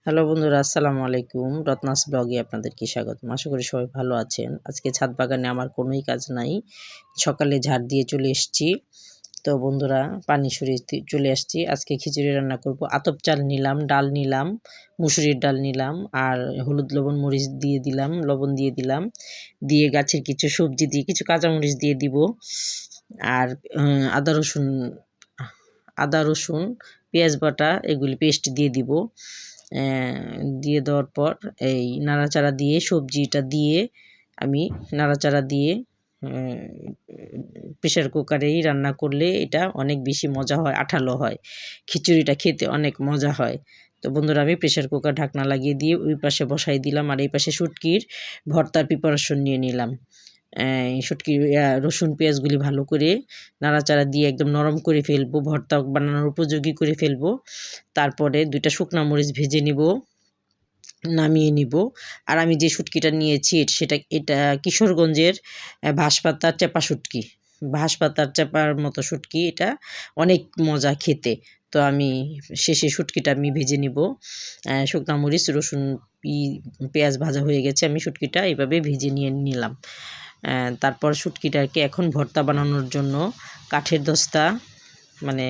Hello বন্ধুরা, আসসালামু আলাইকুম। রত্নাস ব্লগে আপনাদেরকে স্বাগতম। আশা করি সবাই ভালো আছেন। আজকে ছাদ বাগানে আমার কোনোই কাজ নাই। সকালে ঝাড় দিয়ে চলে এসেছি। তো বন্ধুরা, পানি সরিয়ে চলে আসছি। আজকে খিচুড়ি রান্না করব। আতপ চাল নিলাম, ডাল নিলাম, মুসুরির ডাল নিলাম, আর হলুদ লবণ মরিচ দিয়ে দিলাম, লবণ দিয়ে দিলাম, দিয়ে গাছের কিছু সবজি দিয়ে কিছু কাঁচামরিচ দিয়ে দিব, আর আদা রসুন পেঁয়াজ বাটা এগুলি পেস্ট দিয়ে দিব। দিয়ে দেওয়ার পর এই নাড়াচাড়া দিয়ে সবজিটা দিয়ে আমি নাড়াচাড়া দিয়ে প্রেশার কুকারেই রান্না করলে এটা অনেক বেশি মজা হয়, আঠালো হয়, খিচুড়িটা খেতে অনেক মজা হয়। তো বন্ধুরা, আমি প্রেশার কুকার ঢাকনা লাগিয়ে দিয়ে ওই পাশে বসাই দিলাম, আর এই পাশে শুটকির ভর্তার প্রিপারেশন নিয়ে নিলাম। শুটকি রসুন পেঁয়াজগুলি ভালো করে নাড়াচাড়া দিয়ে একদম নরম করে ফেলবো, ভর্তা বানানোর উপযোগী করে ফেলবো। তারপরে 2টা শুকনা মরিচ ভেজে নিব, নামিয়ে নিব। আর আমি যে শুটকিটা নিয়েছি এটা কিশোরগঞ্জের বাঁশপাতার চেপা শুটকি, বাঁশপাতার চেপার মতো শুটকি, এটা অনেক মজা খেতে। তো আমি শেষে শুটকিটা আমি ভেজে নিব। শুকনা মরিচ রসুন পেঁয়াজ ভাজা হয়ে গেছে, আমি শুটকিটা এইভাবে ভেজে নিয়ে নিলাম। তারপর শুটকিটাকে এখন ভর্তা বানানোর জন্য কাঠের দস্তা, মানে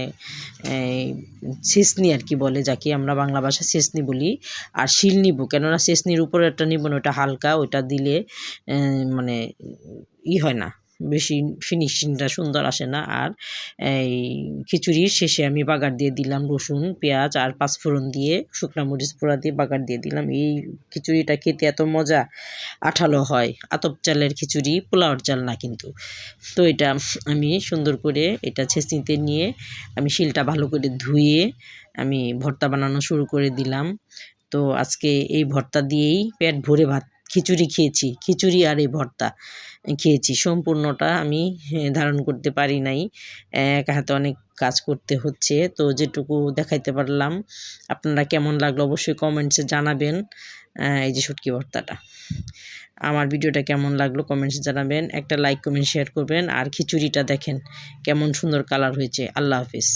ছেঁচনি আর কি বলে, যাকে আমরা বাংলা ভাষায় ছেঁচনি বলি, আর শিল নিব। কেননা ছেঁচনির উপরে একটা নিব না, ওটা হালকা, ওটা দিলে মানে হয় না, বেশি ফিনিশিংটা সুন্দর আসে না। আর এই খিচুড়ির শেষে আমি বাগার দিয়ে দিলাম রসুন পেঁয়াজ আর পাঁচফোড়ন দিয়ে, শুকনা মরিচ পোড়া দিয়ে বাগার দিয়ে দিলাম। এই খিচুড়িটা খেতে এত মজা, আঠালো হয়। আতপ চালের খিচুড়ি, পোলাওর চাল না কিন্তু। তো এটা আমি সুন্দর করে এটা ছেঁচনিতে নিয়ে আমি শিলটা ভালো করে ধুয়ে আমি ভর্তা বানানো শুরু করে দিলাম। তো আজকে এই ভর্তা দিয়েই পেট ভরে ভাত খিচুড়ি খেয়েছি, খিচুড়ি আর এই ভর্তা খেয়েছি। সম্পূর্ণটা আমি ধারণ করতে পারি নাই, একা হাতে অনেক কাজ করতে হচ্ছে। তো যেটুকু দেখাইতে পারলাম, আপনারা কেমন লাগলো অবশ্যই কমেন্টসে জানাবেন। এই যে শুটকি ভর্তাটা, আমার ভিডিওটা কেমন লাগলো কমেন্টসে জানাবেন। একটা লাইক কমেন্ট শেয়ার করবেন, আর খিচুড়িটা দেখেন কেমন সুন্দর কালার হয়েছে। আল্লাহ হাফিজ।